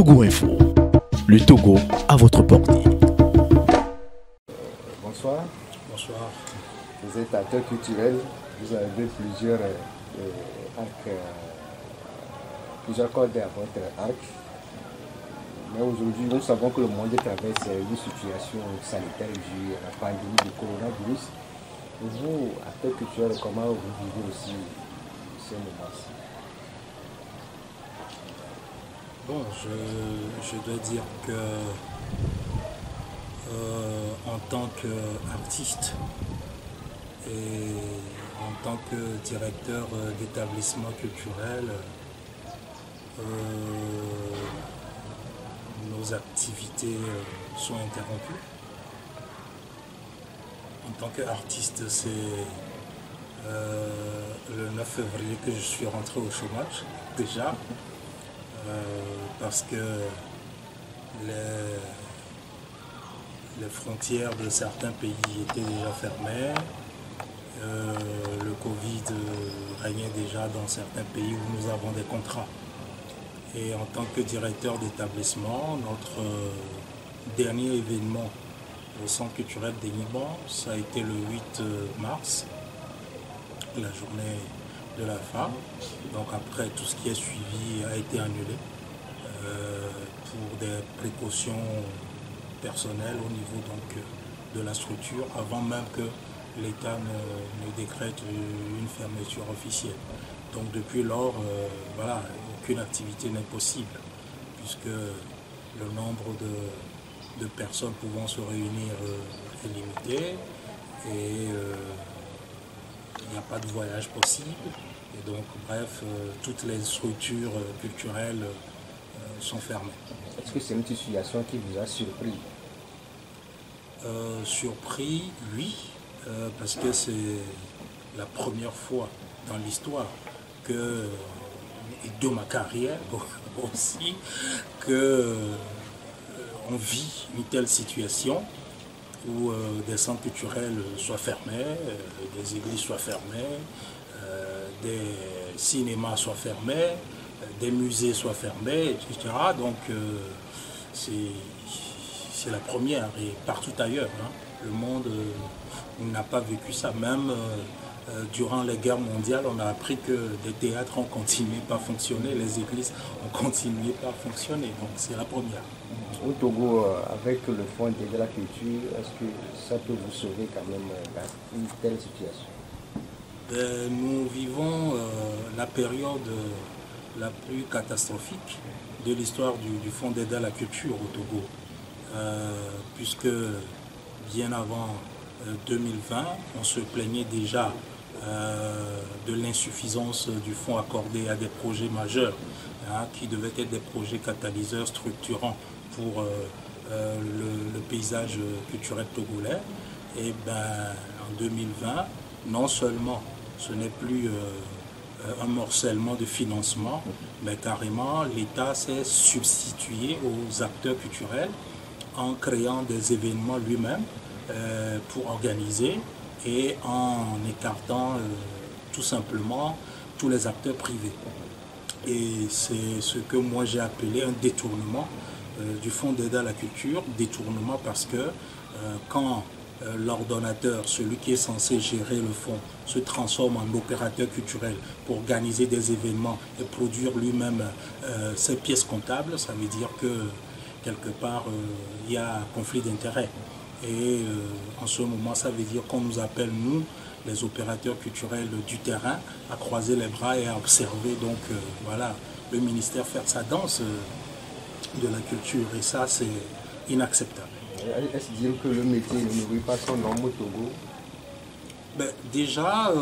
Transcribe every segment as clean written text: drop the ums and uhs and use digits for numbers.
Togo Info. Le Togo à votre portée. Bonsoir. Bonsoir. Vous êtes acteur culturel, vous avez plusieurs cordes à votre arc. Mais aujourd'hui, nous savons que le monde traverse une situation sanitaire due à la pandémie du coronavirus. Et vous, acteur culturel, comment vous vivez aussi ce moment-ci? Bon, je dois dire que en tant qu'artiste et en tant que directeur d'établissement culturel, nos activités sont interrompues. En tant qu'artiste, c'est le 9 février que je suis rentré au chômage, déjà, parce que les frontières de certains pays étaient déjà fermées. Le Covid régnait déjà dans certains pays où nous avons des contrats. Et en tant que directeur d'établissement, notre dernier événement au Centre culturel d'Enigma, ça a été le 8 mars, la journée de la femme. Donc après, tout ce qui est suivi a été annulé pour des précautions personnelles au niveau donc, de la structure, avant même que l'État ne décrète une fermeture officielle. Donc depuis lors, voilà, aucune activité n'est possible, puisque le nombre de personnes pouvant se réunir est limité et il n'y a pas de voyage possible. Et donc, bref, toutes les structures culturelles sont fermées. Est-ce que c'est une situation qui vous a surpris? Surpris, oui, parce que c'est la première fois dans l'histoire et de ma carrière aussi, on vit une telle situation où des centres culturels soient fermés, des églises soient fermées, des cinémas soient fermés, des musées soient fermés, etc. Donc c'est la première, et partout ailleurs. Hein, le monde n'a pas vécu ça. Même durant les guerres mondiales, on a appris que des théâtres ont continué par fonctionner, les églises ont continué par fonctionner. Donc c'est la première. Au Togo, avec le Fonds d'aide à la culture, est-ce que ça peut vous sauver quand même dans une telle situation? Nous vivons la période la plus catastrophique de l'histoire du Fonds d'aide à la culture au Togo, puisque bien avant 2020, on se plaignait déjà de l'insuffisance du fonds accordé à des projets majeurs, hein, qui devaient être des projets catalyseurs structurants pour le paysage culturel togolais. Et ben, en 2020, non seulement ce n'est plus un morcellement de financement, mais carrément l'État s'est substitué aux acteurs culturels en créant des événements lui-même pour organiser et en écartant tout simplement tous les acteurs privés. Et c'est ce que moi j'ai appelé un détournement du Fonds d'aide à la culture, détournement parce que quand l'ordonnateur, celui qui est censé gérer le fonds, se transforme en opérateur culturel pour organiser des événements et produire lui-même ses pièces comptables, ça veut dire que quelque part il y a un conflit d'intérêts. Et en ce moment, ça veut dire qu'on nous appelle, nous, les opérateurs culturels du terrain, à croiser les bras et à observer donc voilà, le ministère faire sa danse de la culture. Et ça, c'est inacceptable. Est-ce dire que le métier ne nourrit pas son homme au Togo? Ben, déjà,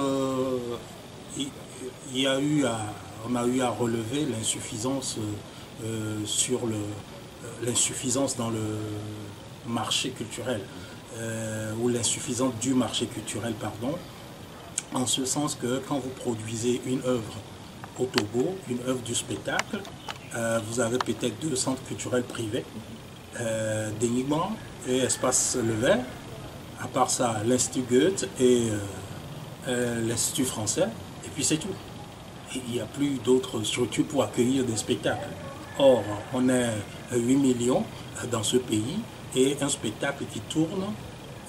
on a eu à relever l'insuffisance l'insuffisance dans le marché culturel, ou l'insuffisance du marché culturel, pardon, en ce sens que quand vous produisez une œuvre au Togo, une œuvre du spectacle, vous avez peut-être 2 centres culturels privés, d'Enigma et Espace Le Vert, à part ça, l'Institut Goethe et l'Institut français, et puis c'est tout. Il n'y a plus d'autres structures pour accueillir des spectacles. Or, on est 8 millions dans ce pays et un spectacle qui tourne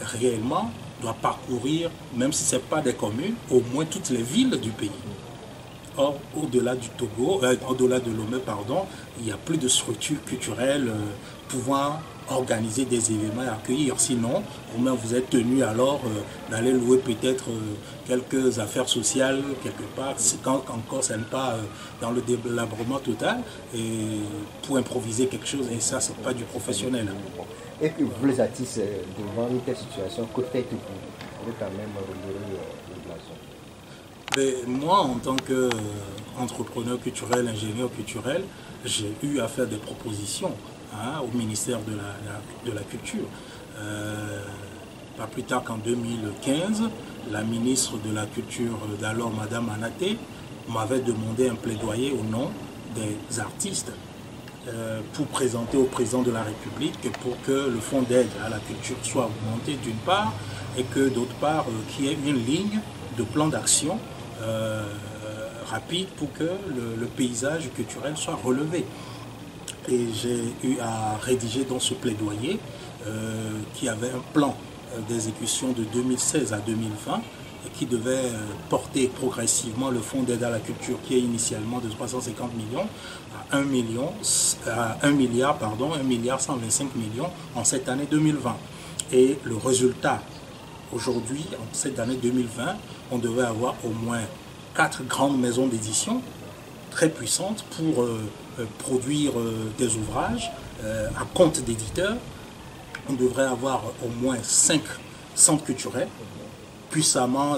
réellement doit parcourir, même si ce n'est pas des communes, au moins toutes les villes du pays. Or, au-delà du Togo, au-delà de Lomé, pardon, il n'y a plus de structures culturelles pouvant organiser des événements et accueillir. Sinon, vous êtes tenu alors d'aller louer peut-être quelques affaires sociales quelque part, quand encore ce n'est pas dans le délabrement total, et pour improviser quelque chose, et ça, ce n'est pas du professionnel. Et que vous, les artistes, devant une telle situation, que faites-vous pour quand même relever le blason? Moi, en tant qu'entrepreneur culturel, ingénieur culturel, j'ai eu à faire des propositions au ministère de la Culture. Pas plus tard qu'en 2015, la ministre de la Culture d'alors, Madame Anaté, m'avait demandé un plaidoyer au nom des artistes pour présenter au président de la République pour que le fonds d'aide à la culture soit augmenté d'une part et que d'autre part qu'il y ait une ligne de plan d'action rapide pour que le paysage culturel soit relevé. Et j'ai eu à rédiger dans ce plaidoyer qui avait un plan d'exécution de 2016 à 2020 et qui devait porter progressivement le fonds d'aide à la culture qui est initialement de 350 millions à 1 milliard 125 millions en cette année 2020. Et le résultat, aujourd'hui, en cette année 2020, on devait avoir au moins 4 grandes maisons d'édition très puissantes pour produire des ouvrages à compte d'éditeurs. On devrait avoir au moins 5 centres culturels puissamment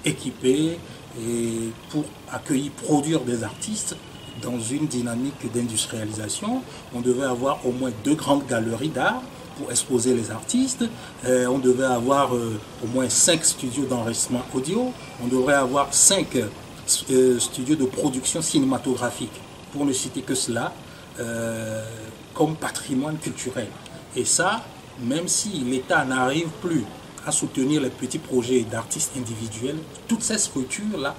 équipés et pour accueillir, produire des artistes dans une dynamique d'industrialisation. On devait avoir au moins 2 grandes galeries d'art pour exposer les artistes. On devait avoir au moins 5 studios d'enregistrement audio. On devrait avoir 5 studios de production cinématographique, pour ne citer que cela, comme patrimoine culturel. Et ça, même si l'État n'arrive plus à soutenir les petits projets d'artistes individuels, toutes ces structures-là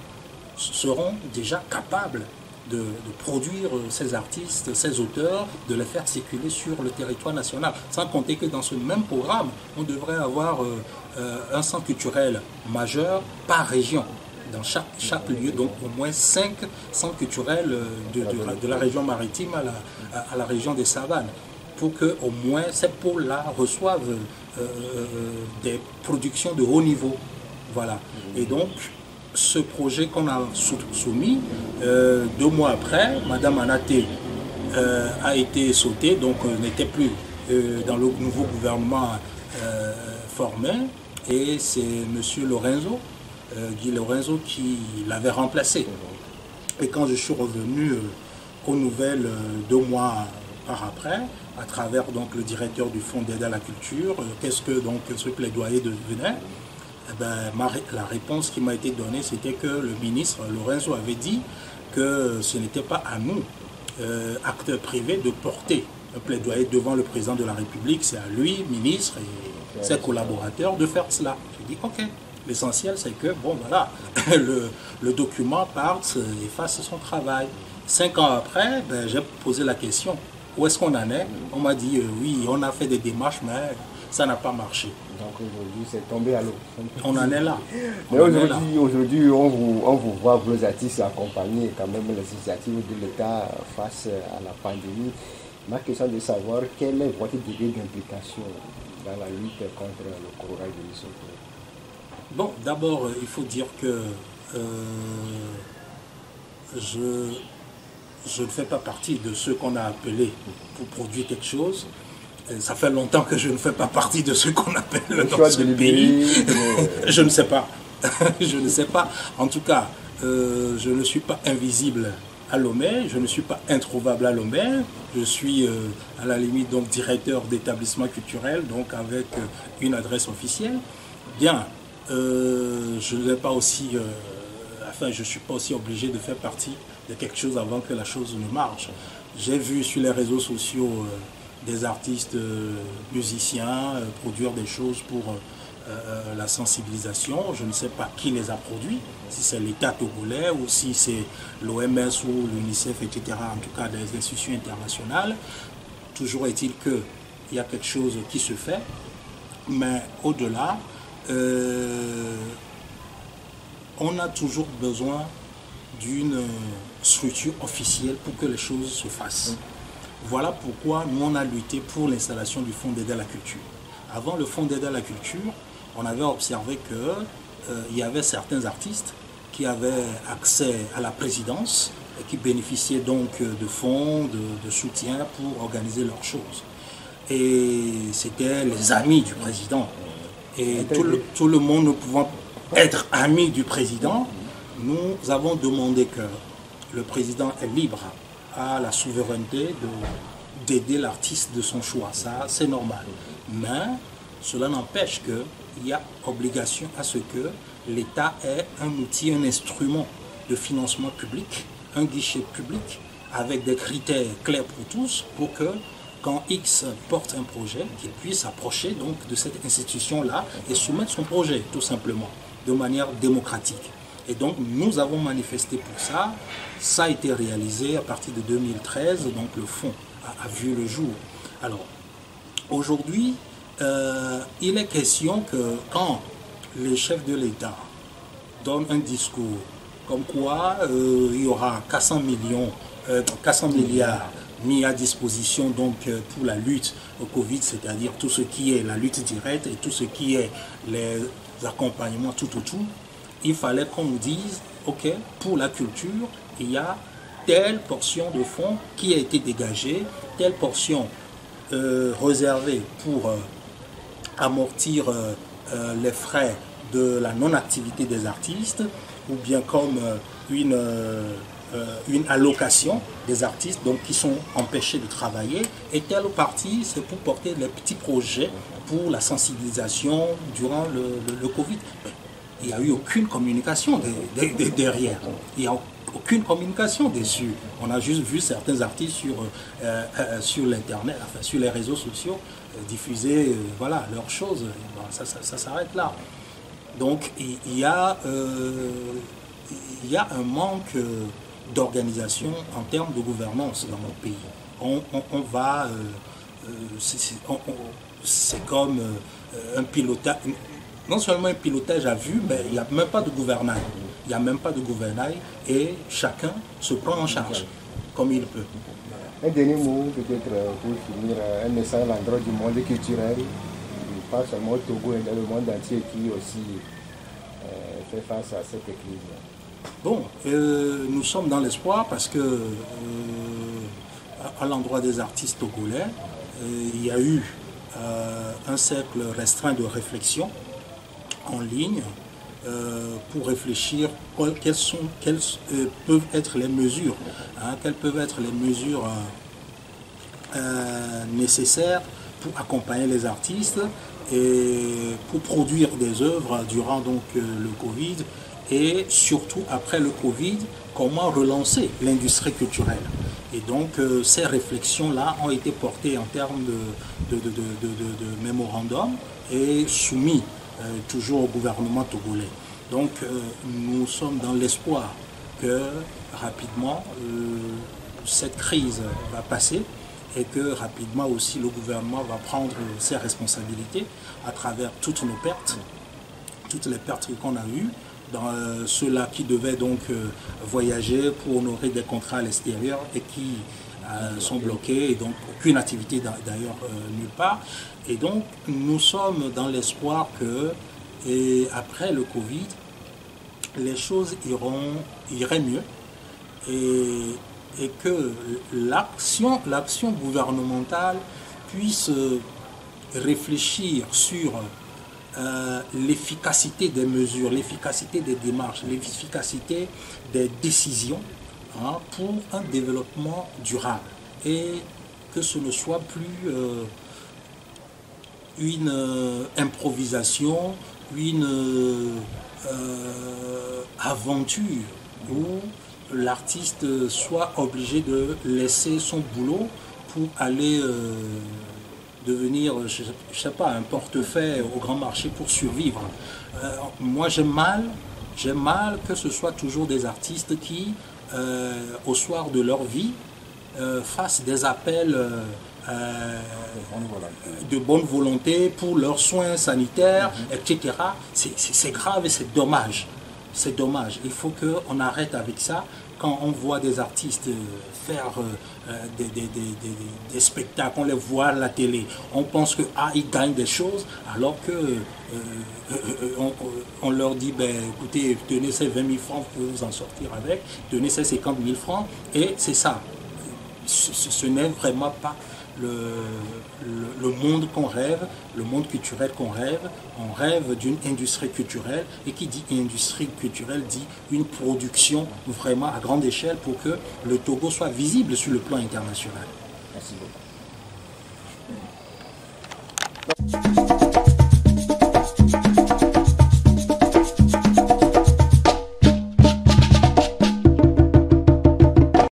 seront déjà capables de produire ces artistes, ces auteurs, de les faire circuler sur le territoire national. Sans compter que dans ce même programme, on devrait avoir un centre culturel majeur par région. Dans chaque lieu, donc au moins 5 centres culturels de la région maritime à la région des savanes, pour que au moins ces pôles-là reçoivent des productions de haut niveau. Voilà. Et donc, ce projet qu'on a soumis, 2 mois après, Madame Anaté a été sautée, donc n'était plus dans le nouveau gouvernement formé, et c'est M. Lorenzo, Guy Lorenzo, qui l'avait remplacé. Et quand je suis revenu aux nouvelles 2 mois par après, à travers donc le directeur du Fonds d'aide à la culture, qu'est-ce que donc ce plaidoyer devenait? Eh ben, la réponse qui m'a été donnée, c'était que le ministre Lorenzo avait dit que ce n'était pas à nous, acteurs privés, de porter un plaidoyer devant le président de la République. C'est à lui, ministre et ses collaborateurs, de faire cela. J'ai dit ok. L'essentiel, c'est que, bon, voilà, le document parte et fasse son travail. 5 ans après, ben, j'ai posé la question, où est-ce qu'on en est? On m'a dit, oui, on a fait des démarches, mais ça n'a pas marché. Donc aujourd'hui, c'est tombé à l'eau. On en est là. Mais aujourd'hui, on vous voit, vous les artistes, accompagner quand même les initiatives de l'État face à la pandémie. Ma question est de savoir quel est votre degré d'implication dans la lutte contre le coronavirus. Bon, d'abord, il faut dire que je ne fais pas partie de ceux qu'on a appelés pour produire quelque chose. Et ça fait longtemps que je ne fais pas partie de ceux qu'on appelle dans ce pays. Je ne sais pas. Je ne sais pas. En tout cas, je ne suis pas invisible à Lomé, je ne suis pas introuvable à Lomé. Je suis à la limite donc directeur d'établissement culturel, donc avec une adresse officielle. Bien. Je ne suis pas aussi obligé de faire partie de quelque chose avant que la chose ne marche. J'ai vu sur les réseaux sociaux des artistes musiciens produire des choses pour la sensibilisation. Je ne sais pas qui les a produits, si c'est l'État togolais ou si c'est l'OMS ou l'UNICEF, etc., en tout cas des institutions internationales. Toujours est-il qu'il y a quelque chose qui se fait, mais au-delà, on a toujours besoin d'une structure officielle pour que les choses se fassent. Voilà pourquoi nous on a lutté pour l'installation du Fonds d'aide à la culture. Avant le Fonds d'aide à la culture, on avait observé qu'il y avait certains artistes qui avaient accès à la présidence et qui bénéficiaient donc de fonds, de soutien pour organiser leurs choses. Et c'était les amis du président. Et tout le monde ne pouvant être ami du président, nous avons demandé que le président est libre à la souveraineté d'aider l'artiste de son choix. Ça, c'est normal. Mais cela n'empêche qu'il y a obligation à ce que l'État ait un outil, un instrument de financement public, un guichet public, avec des critères clairs pour tous, pour que quand X porte un projet, qu'il puisse approcher donc de cette institution-là et soumettre son projet, tout simplement, de manière démocratique. Et donc, nous avons manifesté pour ça. Ça a été réalisé à partir de 2013, donc le fonds a vu le jour. Alors, aujourd'hui, il est question que quand le chef de l'État donne un discours comme quoi il y aura 400 milliards mis à disposition donc pour la lutte au Covid, c'est-à-dire tout ce qui est la lutte directe et tout ce qui est les accompagnements tout autour, il fallait qu'on nous dise, ok, pour la culture, il y a telle portion de fonds qui a été dégagée, telle portion réservée pour amortir les frais de la non-activité des artistes, ou bien comme une allocation des artistes donc, qui sont empêchés de travailler, et telle partie, c'est pour porter les petits projets pour la sensibilisation durant le Covid. Il n'y a eu aucune communication derrière. Il n'y a aucune communication dessus. On a juste vu certains artistes sur l'Internet, enfin, sur les réseaux sociaux, diffuser voilà, leurs choses. Bon, ça s'arrête là. Donc il y a un manque d'organisation en termes de gouvernance dans notre pays. C'est comme un pilotage, non seulement un pilotage à vue, mais il n'y a même pas de gouvernail. Il n'y a même pas de gouvernail et chacun se prend en charge comme il peut. Un dernier mot peut-être pour finir, un message à l'endroit du monde culturel, pas seulement au Togo, mais dans le monde entier qui aussi fait face à cette crise. Bon, nous sommes dans l'espoir parce que à l'endroit des artistes togolais, il y a eu un cercle restreint de réflexion en ligne pour réfléchir quelles peuvent être les mesures, quelles peuvent être les mesures nécessaires pour accompagner les artistes et pour produire des œuvres durant donc le Covid et surtout après le Covid, comment relancer l'industrie culturelle. Et donc ces réflexions-là ont été portées en termes de mémorandum et soumis toujours au gouvernement togolais. Donc nous sommes dans l'espoir que rapidement cette crise va passer et que rapidement aussi le gouvernement va prendre ses responsabilités à travers toutes nos pertes, toutes les pertes qu'on a eues, dans ceux-là qui devaient donc voyager pour honorer des contrats à l'extérieur et qui sont bloqués, et donc aucune activité d'ailleurs nulle part. Et donc nous sommes dans l'espoir que après le Covid, les choses iraient mieux et que l'action gouvernementale puisse réfléchir sur l'efficacité des mesures, l'efficacité des démarches, l'efficacité des décisions pour un développement durable et que ce ne soit plus une improvisation, une aventure où l'artiste soit obligé de laisser son boulot pour aller devenir, je ne sais pas, un portefeuille au grand marché pour survivre. Moi, j'ai mal que ce soit toujours des artistes qui, au soir de leur vie, fassent des appels de bonne volonté pour leurs soins sanitaires, etc. C'est grave et c'est dommage. C'est dommage. Il faut qu'on arrête avec ça. Quand on voit des artistes faire des spectacles, on les voit à la télé, on pense que ils gagnent des choses, alors que on leur dit, ben, écoutez, tenez ces 20 000 francs, vous pouvez vous en sortir avec, tenez ces 50 000 francs, et c'est ça. Ce n'est vraiment pas le monde qu'on rêve, le monde culturel qu'on rêve. On rêve d'une industrie culturelle, et qui dit industrie culturelle dit une production vraiment à grande échelle pour que le Togo soit visible sur le plan international. Merci beaucoup.